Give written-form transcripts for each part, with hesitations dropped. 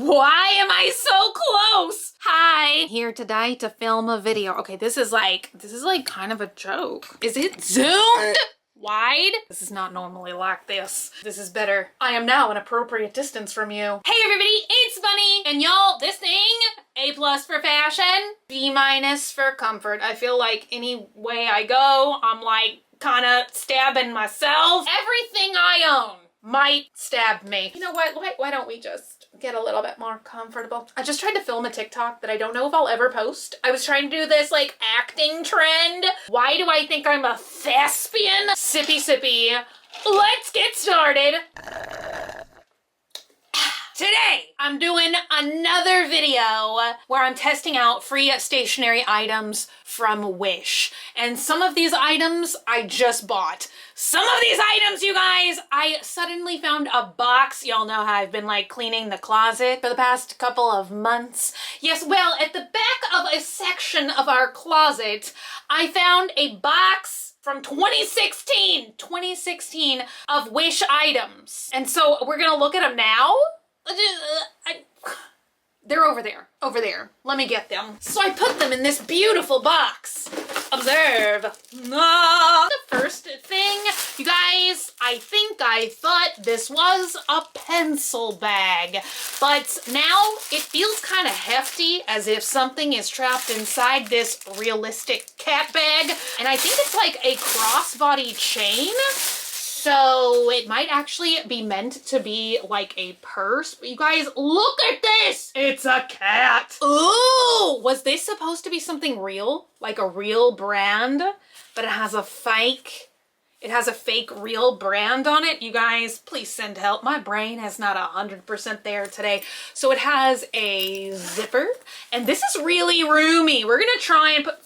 Why am I so close? Hi, here today to film a video. Okay, this is like kind of a joke. Is it zoomed wide? This is not normally like this. This is better. I am now an appropriate distance from you. Hey everybody, it's Bunny. And y'all, this thing, A+ for fashion, B- for comfort. I feel like any way I go, I'm like kind of stabbing myself. Everything I own might stab me. You know what? Why don't we just get a little bit more comfortable? I just tried to film a TikTok that I don't know if I'll ever post. I was trying to do this like acting trend. Why do I think I'm a thespian? Sippy sippy. Let's get started. Today, I'm doing another video where I'm testing out free stationery items from Wish. And some of these items I just bought. Some of these items, you guys, I suddenly found a box. Y'all know how I've been like cleaning the closet for the past couple of months. Yes, well, at the back of a section of our closet, I found a box from 2016 of Wish items. And so we're gonna look at them now. They're over there. Let me get them. So I put them in this beautiful box. Observe. The first thing, you guys, I think I thought this was a pencil bag, but now it feels kind of hefty, as if something is trapped inside this realistic cat bag. And I think it's like a crossbody chain. So it might actually be meant to be like a purse, but you guys, look at this! It's a cat! Ooh! Was this supposed to be something real? Like a real brand? But it has a fake real brand on it. You guys, please send help. My brain is not 100% there today. So it has a zipper, and this is really roomy. We're gonna try and put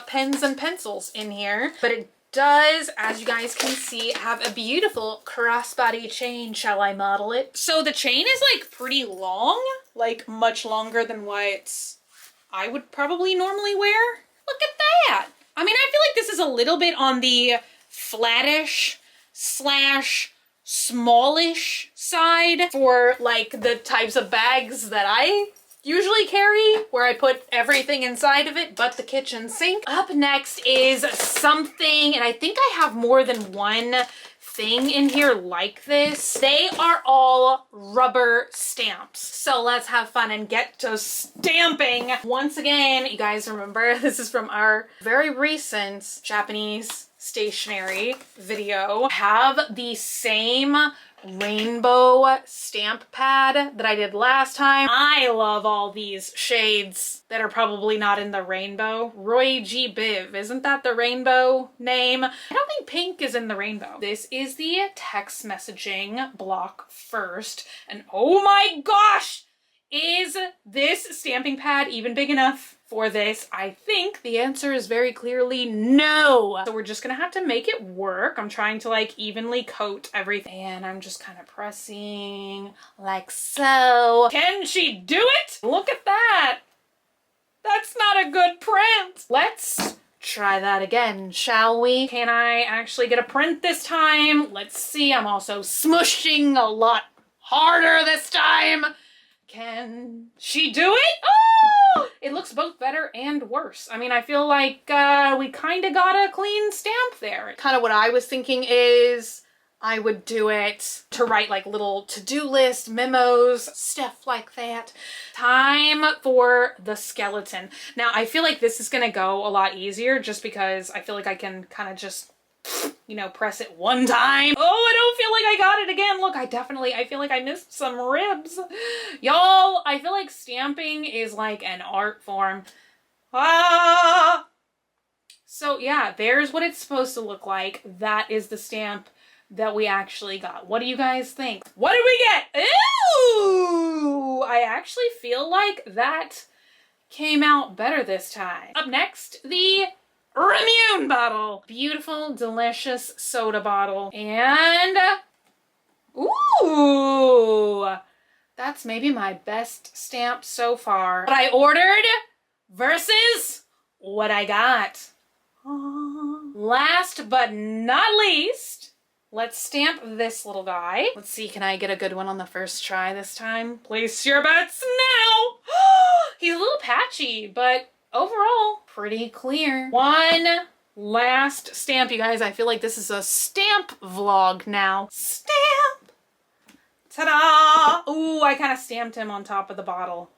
pens and pencils in here, but it does, as you guys can see, have a beautiful crossbody chain. Shall I model it? So the chain is like pretty long, like much longer than what I would probably normally wear. Look at that. I mean, I feel like this is a little bit on the flattish / smallish side for like the types of bags that I usually carry, where I put everything inside of it but the kitchen sink. Up next is something, and I think I have more than one thing in here like this. They are all rubber stamps. So let's have fun and get to stamping. Once again, you guys remember, this is from our very recent Japanese stationery video. I have the same rainbow stamp pad that I did last time. I love all these shades that are probably not in the rainbow. Roy G. Biv, isn't that the rainbow name? I don't think pink is in the rainbow. This is the text messaging block first, and oh my gosh, is this stamping pad even big enough for this? I think the answer is very clearly no. So we're just gonna have to make it work. I'm trying to like evenly coat everything, and I'm just kind of pressing like so. Can she do it? Look at that. That's not a good print. Let's try that again, shall we? Can I actually get a print this time? Let's see. I'm also smushing a lot harder this time. Can she do it? Oh! It looks both better and worse. I mean, I feel like we kind of got a clean stamp there. Kind of what I was thinking is I would do it to write like little to-do list, memos, stuff like that. Time for the skeleton. Now, I feel like this is gonna go a lot easier just because I feel like I can kind of just, you know, press it one time. Oh, I don't feel like I got it again. Look, I feel like I missed some ribs. Y'all, I feel like stamping is like an art form. Ah! So yeah, there's what it's supposed to look like. That is the stamp that we actually got. What do you guys think? What did we get? Ooh! I actually feel like that came out better this time. Up next, the Remune bottle. Beautiful, delicious soda bottle. And, ooh, that's maybe my best stamp so far. What I ordered versus what I got. Last but not least, Let's stamp this little guy. Let's see, can I get a good one on the first try this time? Place your bets now. He's a little patchy, but overall, pretty clear. One last stamp, you guys. I feel like this is a stamp vlog now. Stamp! Ta-da! Ooh, I kind of stamped him on top of the bottle.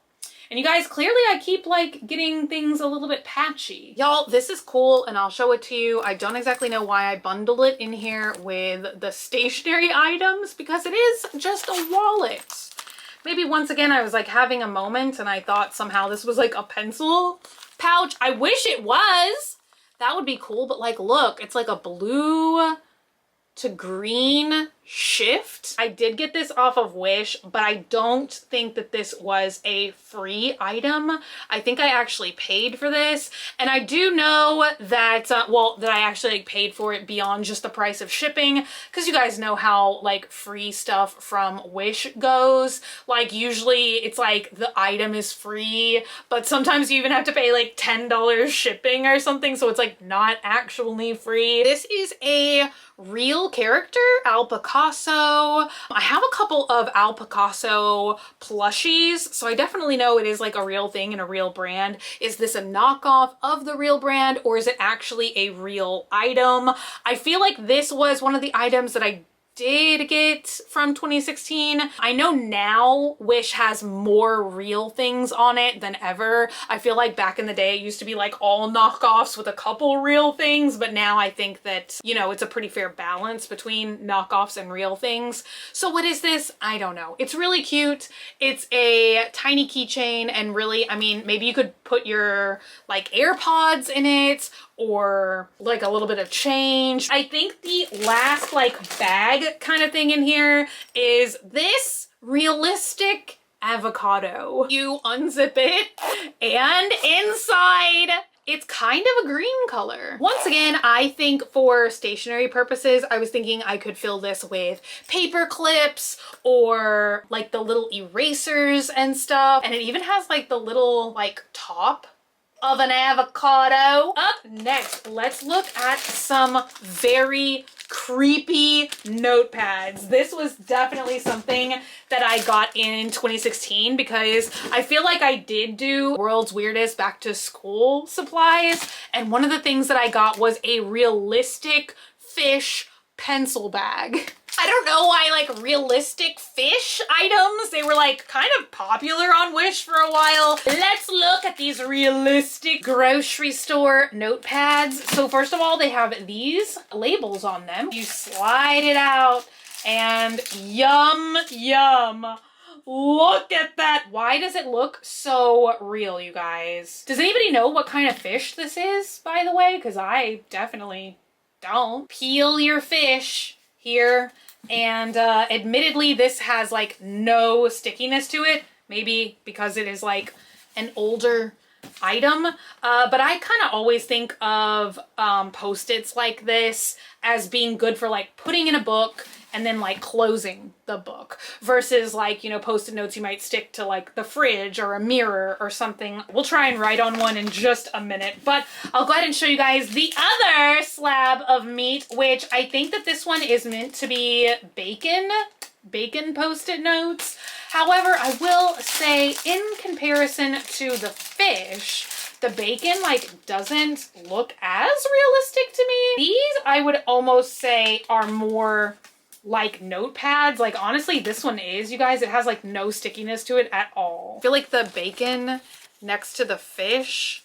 And you guys, clearly I keep like getting things a little bit patchy. Y'all, this is cool and I'll show it to you. I don't exactly know why I bundled it in here with the stationery items because it is just a wallet. Maybe once again I was like having a moment and I thought somehow this was like a pencil pouch. I wish it was. That would be cool, but like look, it's like a blue to green shift. I did get this off of Wish, but I don't think that this was a free item. I think I actually paid for this, and I do know that well, that I actually like, paid for it beyond just the price of shipping, because you guys know how like free stuff from Wish goes. Like usually it's like the item is free, but sometimes you even have to pay like $10 shipping or something, so it's like not actually free. This is a real character, Al Picasso. I have a couple of Al Picasso plushies, so I definitely know it is like a real thing and a real brand. Is this a knockoff of the real brand, or is it actually a real item? I feel like this was one of the items that I did get from 2016. I know now Wish has more real things on it than ever. I feel like back in the day it used to be like all knockoffs with a couple real things, but now I think that, you know, it's a pretty fair balance between knockoffs and real things. So what is this? I don't know. It's really cute. It's a tiny keychain, and really, I mean, maybe you could put your like AirPods in it, or like a little bit of change. I think the last like bag kind of thing in here is this realistic avocado. You unzip it and inside it's kind of a green color. Once again, I think for stationery purposes, I was thinking I could fill this with paper clips or like the little erasers and stuff. And it even has like the little like top of an avocado. Up next, let's look at some very creepy notepads. This was definitely something that I got in 2016 because I feel like I did do world's weirdest back to school supplies, and one of the things that I got was a realistic fish pencil bag. I don't know why like realistic fish items, they were like kind of popular on Wish for a while. Let's look at these realistic grocery store notepads. So first of all, they have these labels on them. You slide it out and yum, yum. Look at that. Why does it look so real, you guys? Does anybody know what kind of fish this is, by the way? Because I definitely don't. Peel your fish here, and admittedly this has like no stickiness to it, maybe because it is like an older item, but I kind of always think of Post-its like this as being good for like putting in a book and then like closing the book, versus like, you know, Post-it notes you might stick to like the fridge or a mirror or something. We'll try and write on one in just a minute, but I'll go ahead and show you guys the other slab of meat, which I think that this one is meant to be bacon Post-it notes. However, I will say in comparison to the fish, the bacon like doesn't look as realistic to me. These I would almost say are more like notepads. Like honestly, this one is, you guys, it has like no stickiness to it at all. I feel like the bacon next to the fish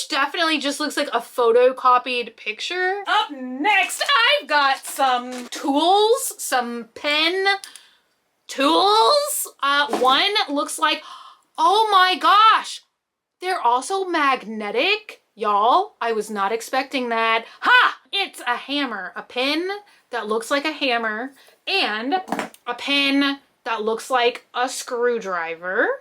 definitely just looks like a photocopied picture. Up next, I've got some tools, some pen tools. One looks like, oh my gosh, they're also magnetic. Y'all, I was not expecting that. Ha! It's a hammer, a pen that looks like a hammer, and a pen that looks like a screwdriver.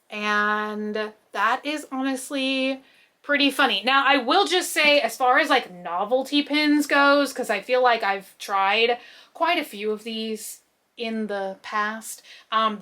And that is honestly pretty funny. Now, I will just say, as far as like novelty pins goes, because I feel like I've tried quite a few of these in the past,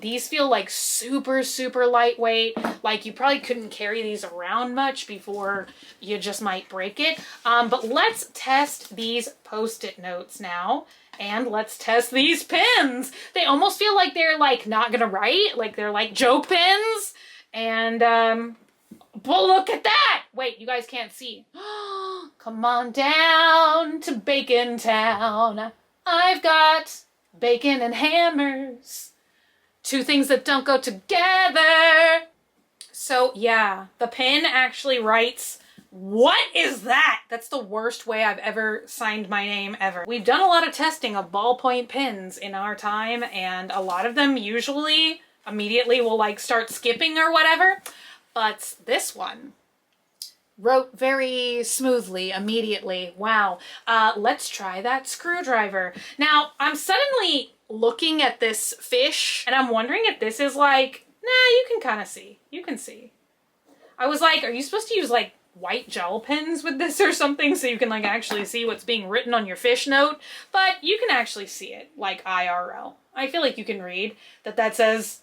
these feel like super, super lightweight. Like you probably couldn't carry these around much before you just might break it. But let's test these Post-it notes now And let's test these pens. They almost feel like they're like not gonna write, like they're like joke pens. And but look at that! Wait, you guys can't see. Come on down to Bacon Town. I've got bacon and hammers. Two things that don't go together. So yeah, the pen actually writes. What is that? That's the worst way I've ever signed my name ever. We've done a lot of testing of ballpoint pens in our time, and a lot of them usually immediately will like start skipping or whatever. But this one wrote very smoothly immediately. Wow. Let's try that screwdriver. Now, I'm suddenly looking at this fish and I'm wondering if this is like, nah, you can kind of see. You can see. I was like, are you supposed to use like white gel pens with this or something so you can like actually see what's being written on your fish note? But you can actually see it like IRL. I feel like you can read that says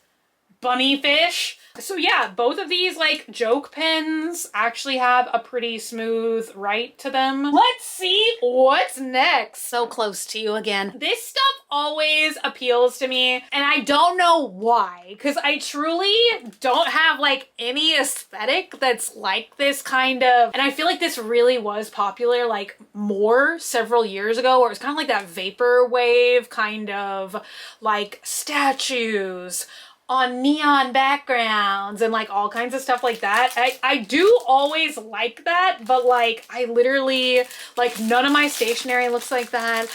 bunny fish. So yeah, both of these like joke pens actually have a pretty smooth write to them. Let's see what's next. So close to you again. This stuff always appeals to me and I don't know why, because I truly don't have like any aesthetic that's like this kind of, and I feel like this really was popular like more several years ago, where it was kind of like that vaporwave kind of like statues on neon backgrounds and like all kinds of stuff like that. I do always like that, but like I literally, like none of my stationery looks like that.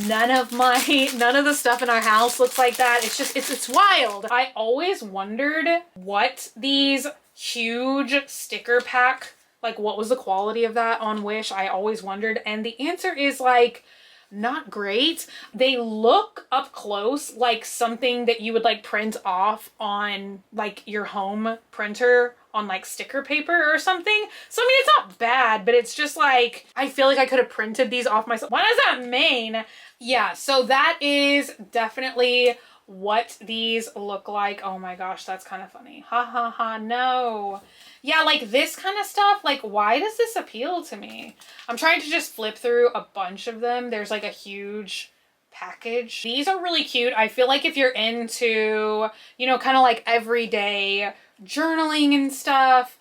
None of the stuff in our house looks like that. It's just, it's wild. I always wondered what these huge sticker pack, like what was the quality of that on Wish? I always wondered. And the answer is like, not great. They look up close like something that you would like print off on like your home printer on like sticker paper or something. So I mean, it's not bad, but it's just like, I feel like I could have printed these off myself. Why does that mean? Yeah, so that is definitely what these look like. Oh my gosh, that's kind of funny. Ha ha ha, no. Yeah, like this kind of stuff, like why does this appeal to me? I'm trying to just flip through a bunch of them. There's like a huge package. These are really cute. I feel like if you're into, you know, kind of like everyday journaling and stuff,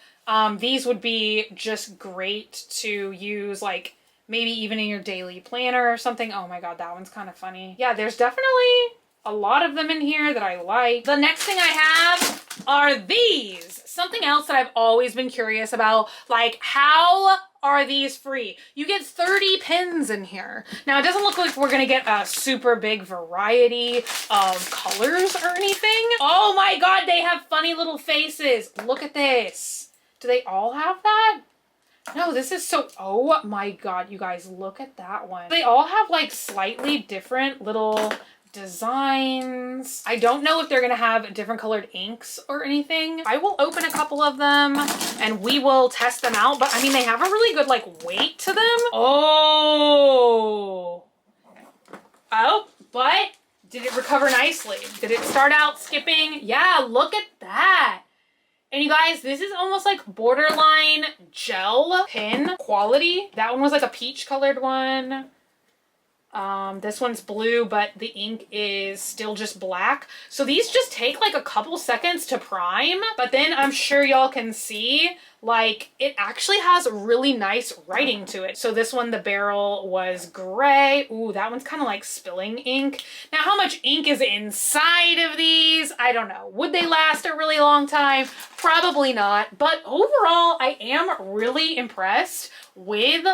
these would be just great to use like maybe even in your daily planner or something. Oh my God, that one's kind of funny. Yeah, there's definitely a lot of them in here that I like. The next thing I have are these. Something else that I've always been curious about, like how are these free? You get 30 pens in here. Now it doesn't look like we're gonna get a super big variety of colors or anything. Oh my God, they have funny little faces. Look at this. Do they all have that? No, this is so, oh my God, you guys, look at that one. They all have like slightly different little designs. I don't know if they're gonna have different colored inks or anything. I will open a couple of them and we will test them out, but I mean, they have a really good like weight to them. Oh, but did it recover nicely? Did it start out skipping? Yeah, look at that. And you guys, this is almost like borderline gel pen quality. That one was like a peach colored one. This one's blue, but the ink is still just black. So these just take like a couple seconds to prime, but then I'm sure y'all can see like it actually has really nice writing to it. So this one, the barrel was gray. Ooh, that one's kind of like spilling ink. Now, how much ink is inside of these? I don't know. Would they last a really long time? Probably not. But overall, I am really impressed with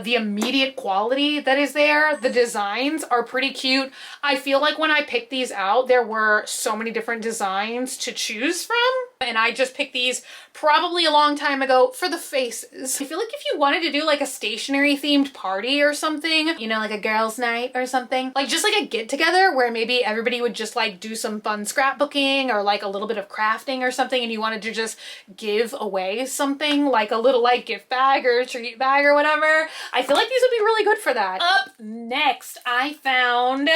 the immediate quality that is there. The designs are pretty cute. I feel like when I picked these out, there were so many different designs to choose from. And I just picked these probably a long time ago for the faces. I feel like if you wanted to do like a stationery themed party or something, you know, like a girls' night or something, like just like a get together where maybe everybody would just like do some fun scrapbooking or like a little bit of crafting or something, and you wanted to just give away something like a little like gift bag or treat bag or whatever, I feel like these would be really good for that. Up next, I found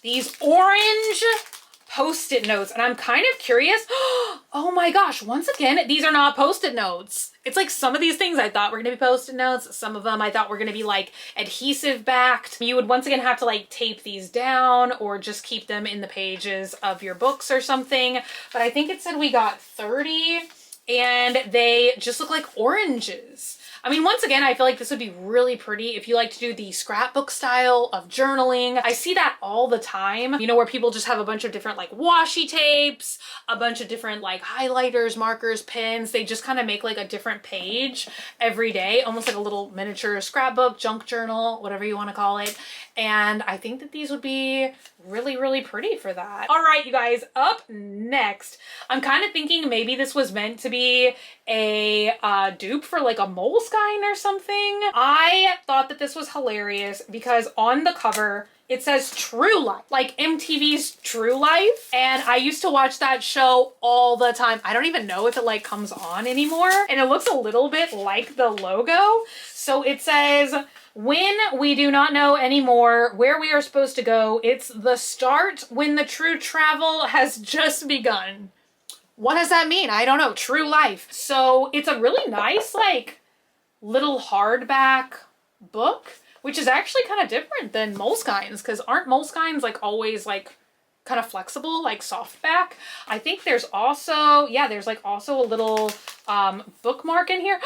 these orange Post-it notes, and I'm kind of curious. Oh my gosh, once again, these are not Post-it notes. It's like some of these things I thought were gonna be Post-it notes. Some of them I thought were gonna be like adhesive backed. You would once again have to like tape these down or just keep them in the pages of your books or something. But I think it said we got 30 and they just look like oranges. I mean, once again, I feel like this would be really pretty if you like to do the scrapbook style of journaling. I see that all the time, you know, where people just have a bunch of different like washi tapes, a bunch of different like highlighters, markers, pens. They just kind of make like a different page every day, almost like a little miniature scrapbook, junk journal, whatever you want to call it. And I think that these would be really, really pretty for that. All right, you guys, up next, I'm kind of thinking maybe this was meant to be a dupe for like a Moleskine or something. I thought that this was hilarious because on the cover, it says True Life, like MTV's True Life. And I used to watch that show all the time. I don't even know if it like comes on anymore. And it looks a little bit like the logo. So it says, when we do not know anymore where we are supposed to go, it's the start when the true travel has just begun. What does that mean? I don't know. True Life. So it's a really nice, like, little hardback book, which is actually kind of different than Moleskines, because aren't Moleskines like always like kind of flexible, like softback? I think there's also, yeah, there's like also a little bookmark in here.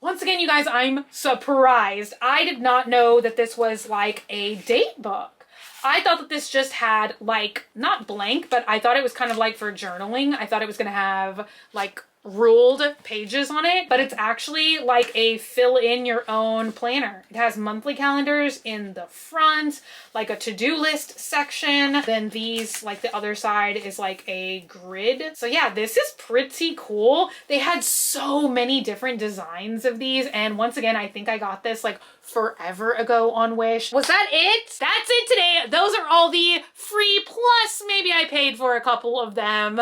Once again, you guys, I'm surprised. I did not know that this was like a date book. I thought that this just had like, not blank, but I thought it was kind of like for journaling. I thought it was gonna have like ruled pages on it, but it's actually like a fill in your own planner. It has monthly calendars in the front, like a to-do list section. Then these, like the other side is like a grid. So yeah, this is pretty cool. They had so many different designs of these. And once again, I think I got this like forever ago on Wish. Was that it? That's it today. Those are all the free, plus maybe I paid for a couple of them,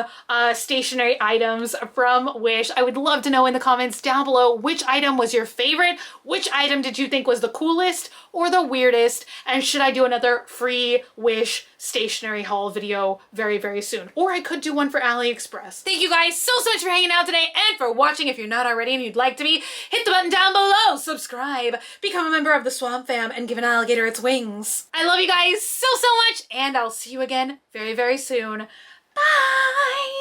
stationery items from Wish. I would love to know in the comments down below which item was your favorite, which item did you think was the coolest or the weirdest, and should I do another free Wish stationery haul video very, very soon? Or I could do one for AliExpress. Thank you guys so much for hanging out today and for watching. If you're not already and you'd like to be, hit the button down below, subscribe, become a member of the Swamp Fam, and give an alligator its wings. I love you guys so much, and I'll see you again very, very soon. Bye!